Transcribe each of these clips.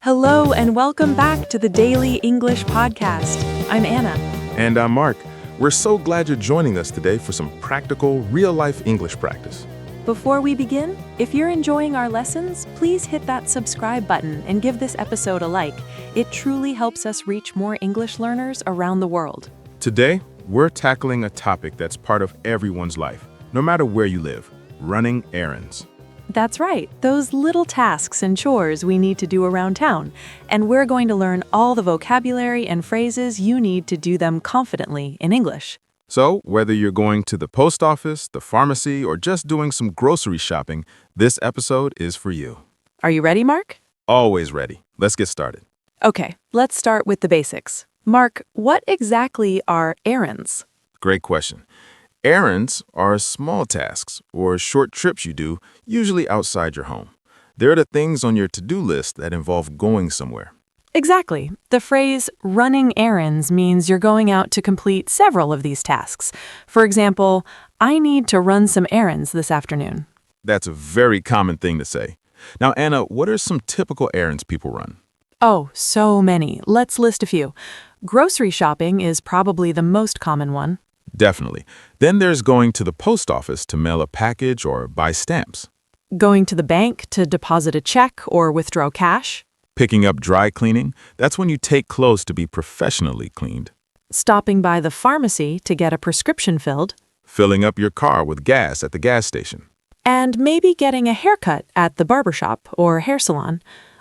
Hello and welcome back to the Daily English Podcast. I'm Anna. And I'm Mark. We're so glad you're joining us today for some practical, real-life English practice. Before we begin, if you're enjoying our lessons, please hit that subscribe button and give this episode a like. It truly helps us reach more English learners around the world. Today, we're tackling a topic that's part of everyone's life, no matter where you live: running errands. That's right, those little tasks and chores we need to do around town. And we're going to learn all the vocabulary and phrases you need to do them confidently in English. So, whether you're going to the post office, the pharmacy, or just doing some grocery shopping, this episode is for you. Are you ready, Mark? Always ready. Let's get started. Okay, let's start with the basics. Mark, what exactly are errands? Great question. Errands are small tasks or short trips you do, usually outside your home. They're the things on your to-do list that involve going somewhere. Exactly. The phrase running errands means you're going out to complete several of these tasks. For example, I need to run some errands this afternoon. That's a very common thing to say. Now, Anna, what are some typical errands people run? Oh, so many. Let's list a few. Grocery shopping is probably the most common one. Definitely. Then there's going to the post office to mail a package or buy stamps. Going to the bank to deposit a check or withdraw cash. Picking up dry cleaning, that's when you take clothes to be professionally cleaned. Stopping by the pharmacy to get a prescription filled. Filling up your car with gas at the gas station. And maybe getting a haircut at the barbershop or hair salon.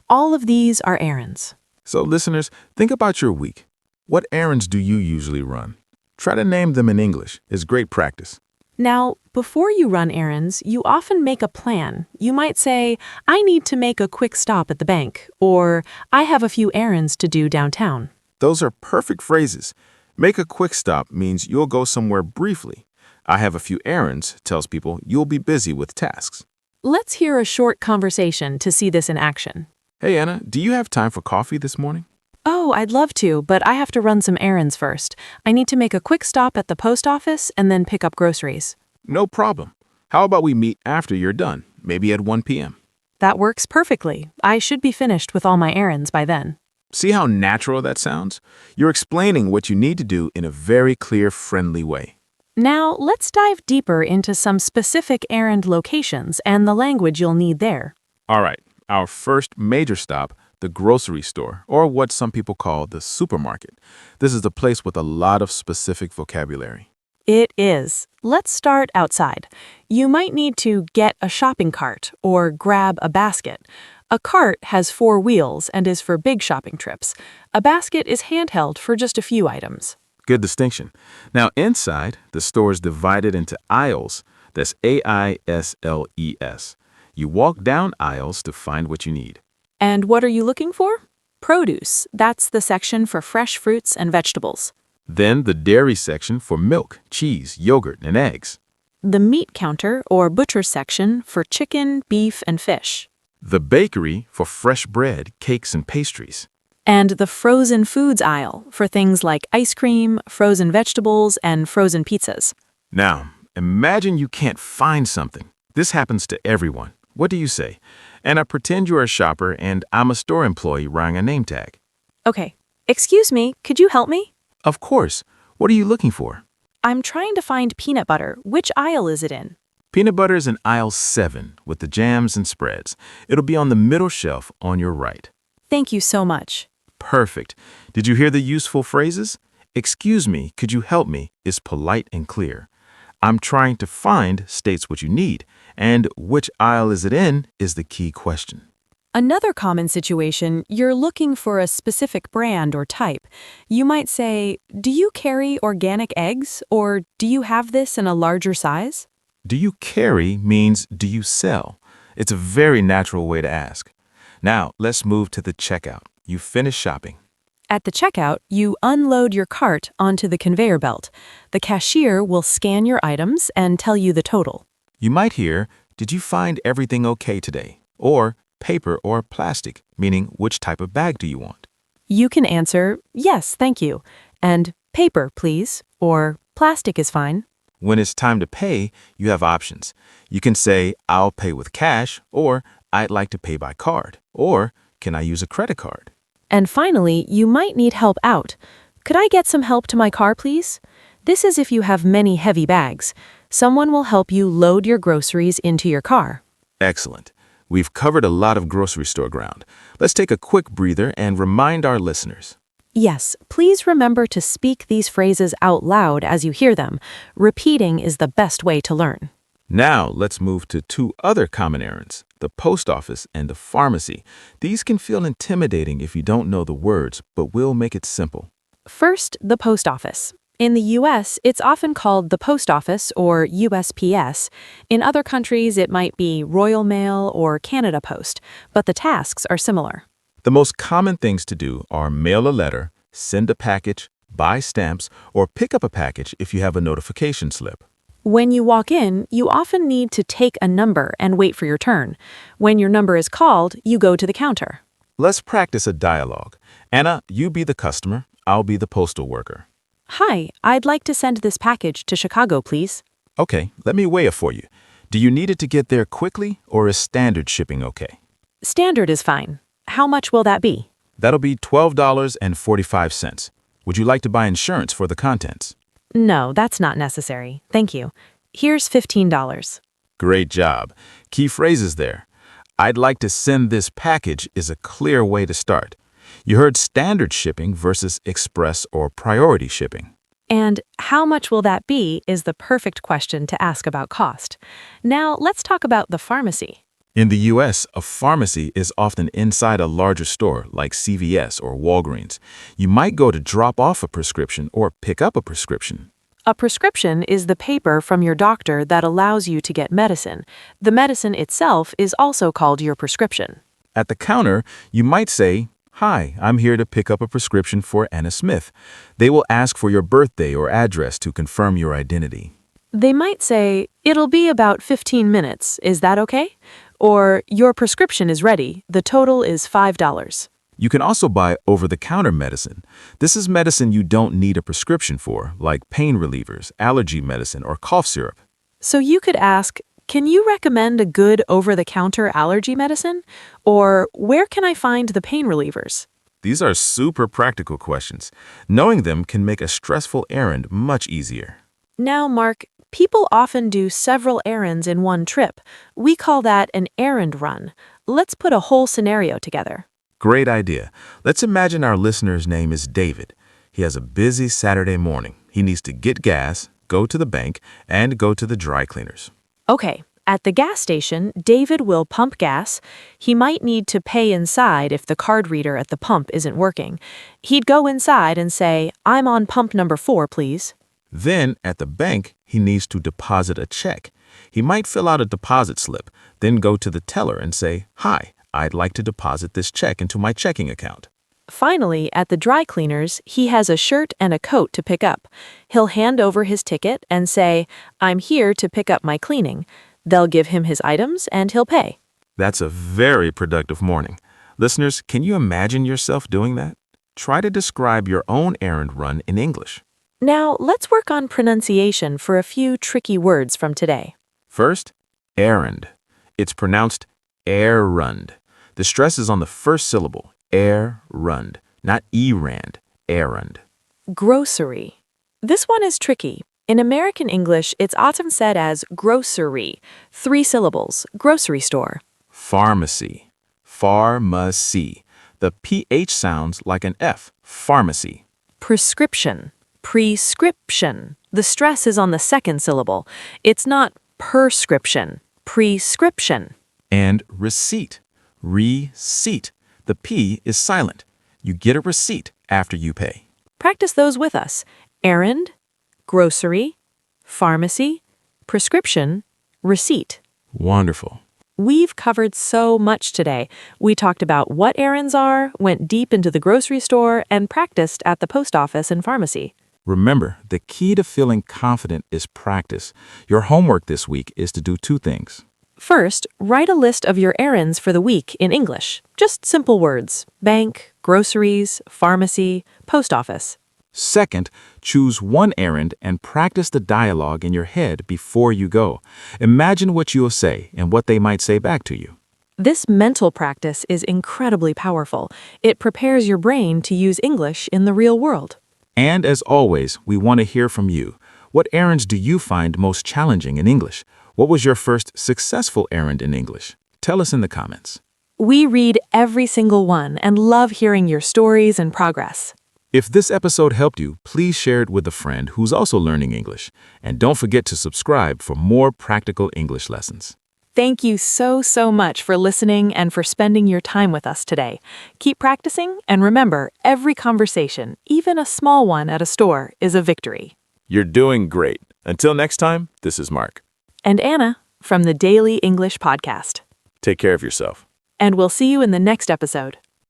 All of these are errands. So listeners, think about your week. What errands do you usually run? Try to name them in English. It's great practice. Now, before you run errands, you often make a plan. You might say, I need to make a quick stop at the bank, or I have a few errands to do downtown. Those are perfect phrases. Make a quick stop means you'll go somewhere briefly. I have a few errands tells people you'll be busy with tasks. Let's hear a short conversation to see this in action. Hey, Anna, do you have time for coffee this morning? Oh, I'd love to, but I have to run some errands first. I need to make a quick stop at the post office and then pick up groceries. No problem. How about we meet after you're done, maybe at 1 p.m.? That works perfectly. I should be finished with all my errands by then. See how natural that sounds? You're explaining what you need to do in a very clear, friendly way. Now, let's dive deeper into some specific errand locations and the language you'll need there. All right, our first major stop, the grocery store, or what some people call the supermarket. This is the place with a lot of specific vocabulary. It is. Let's start outside. You might need to get a shopping cart or grab a basket. A cart has 4 wheels and is for big shopping trips. A basket is handheld for just a few items. Good distinction. Now, inside, the store is divided into aisles. That's A-I-S-L-E-S. You walk down aisles to find what you need. And what are you looking for? Produce. That's the section for fresh fruits and vegetables. Then the dairy section for milk, cheese, yogurt, and eggs. The meat counter or butcher section for chicken, beef, and fish. The bakery for fresh bread, cakes, and pastries. And the frozen foods aisle for things like ice cream, frozen vegetables, and frozen pizzas. Now, imagine you can't find something. This happens to everyone. What do you say? And I pretend you're a shopper and I'm a store employee wearing a name tag. Okay. Excuse me, could you help me? Of course. What are you looking for? I'm trying to find peanut butter. Which aisle is it in? Peanut butter is in aisle 7 with the jams and spreads. It'll be on the middle shelf on your right. Thank you so much. Perfect. Did you hear the useful phrases? Excuse me, could you help me is polite and clear. I'm trying to find states what you need, and which aisle is it in is the key question. Another common situation, you're looking for a specific brand or type. You might say, do you carry organic eggs, or do you have this in a larger size? Do you carry means do you sell? It's a very natural way to ask. Now, let's move to the checkout. You finish shopping. At the checkout, you unload your cart onto the conveyor belt. The cashier will scan your items and tell you the total. You might hear, did you find everything okay today? Or paper or plastic, meaning which type of bag do you want? You can answer, yes, thank you, and paper, please, or plastic is fine. When it's time to pay, you have options. You can say, I'll pay with cash, or I'd like to pay by card, or can I use a credit card? And finally, you might need help out. Could I get some help to my car, please? This is if you have many heavy bags. Someone will help you load your groceries into your car. Excellent. We've covered a lot of grocery store ground. Let's take a quick breather and remind our listeners. Yes, please remember to speak these phrases out loud as you hear them. Repeating is the best way to learn. Now, let's move to two other common errands, the post office and the pharmacy. These can feel intimidating if you don't know the words, but we'll make it simple. First, the post office. In the US, it's often called the post office or USPS. In other countries, it might be Royal Mail or Canada Post, but the tasks are similar. The most common things to do are mail a letter, send a package, buy stamps, or pick up a package if you have a notification slip. When you walk in, you often need to take a number and wait for your turn. When your number is called, you go to the counter. Let's practice a dialogue. Anna, you be the customer, I'll be the postal worker. Hi, I'd like to send this package to Chicago, please. Okay, let me weigh it for you. Do you need it to get there quickly, or is standard shipping okay? Standard is fine. How much will that be? That'll be $12.45. Would you like to buy insurance for the contents? No, that's not necessary. Thank you. Here's $15. Great job. Key phrases there. I'd like to send this package is a clear way to start. You heard standard shipping versus express or priority shipping. And how much will that be is the perfect question to ask about cost. Now, let's talk about the pharmacy. In the U.S., a pharmacy is often inside a larger store like CVS or Walgreens. You might go to drop off a prescription or pick up a prescription. A prescription is the paper from your doctor that allows you to get medicine. The medicine itself is also called your prescription. At the counter, you might say, "Hi, I'm here to pick up a prescription for Anna Smith." They will ask for your birthday or address to confirm your identity. They might say, "It'll be about 15 minutes. Is that okay?" Or, "Your prescription is ready. The total is $5. You can also buy over-the-counter medicine. This is medicine you don't need a prescription for, like pain relievers, allergy medicine, or cough syrup. So you could ask, "Can you recommend a good over-the-counter allergy medicine?" Or, "Where can I find the pain relievers?" These are super practical questions. Knowing them can make a stressful errand much easier. Now, Mark, people often do several errands in one trip. We call that an errand run. Let's put a whole scenario together. Great idea. Let's imagine our listener's name is David. He has a busy Saturday morning. He needs to get gas, go to the bank, and go to the dry cleaners. Okay, at the gas station, David will pump gas. He might need to pay inside if the card reader at the pump isn't working. He'd go inside and say, "I'm on pump number 4, please." Then, at the bank, he needs to deposit a check. He might fill out a deposit slip, then go to the teller and say, "Hi, I'd like to deposit this check into my checking account." Finally, at the dry cleaners, he has a shirt and a coat to pick up. He'll hand over his ticket and say, "I'm here to pick up my cleaning." They'll give him his items and he'll pay. That's a very productive morning. Listeners, can you imagine yourself doing that? Try to describe your own errand run in English. Now, let's work on pronunciation for a few tricky words from today. First, errand. It's pronounced errand. The stress is on the first syllable, errand, not errand, errand. Grocery. This one is tricky. In American English, it's often said as grocery, 3 syllables, grocery store. Pharmacy. Pharmacy. The PH sounds like an F, pharmacy. Prescription. Prescription. The stress is on the second syllable. It's not prescription, prescription. And receipt. Receipt. The P is silent. You get a receipt after you pay. Practice those with us. Errand, grocery, pharmacy, prescription, receipt. Wonderful. We've covered so much today. We talked about what errands are, went deep into the grocery store, and practiced at the post office and pharmacy. Remember, the key to feeling confident is practice. Your homework this week is to do 2 things. First, write a list of your errands for the week in English. Just simple words: bank, groceries, pharmacy, post office. Second, choose one errand and practice the dialogue in your head before you go. Imagine what you'll say and what they might say back to you. This mental practice is incredibly powerful. It prepares your brain to use English in the real world. And as always, we want to hear from you. What errands do you find most challenging in English? What was your first successful errand in English? Tell us in the comments. We read every single one and love hearing your stories and progress. If this episode helped you, please share it with a friend who's also learning English. And don't forget to subscribe for more practical English lessons. Thank you so much for listening and for spending your time with us today. Keep practicing, and remember, every conversation, even a small one at a store, is a victory. You're doing great. Until next time, this is Mark. And Anna from the Daily English Podcast. Take care of yourself. And we'll see you in the next episode.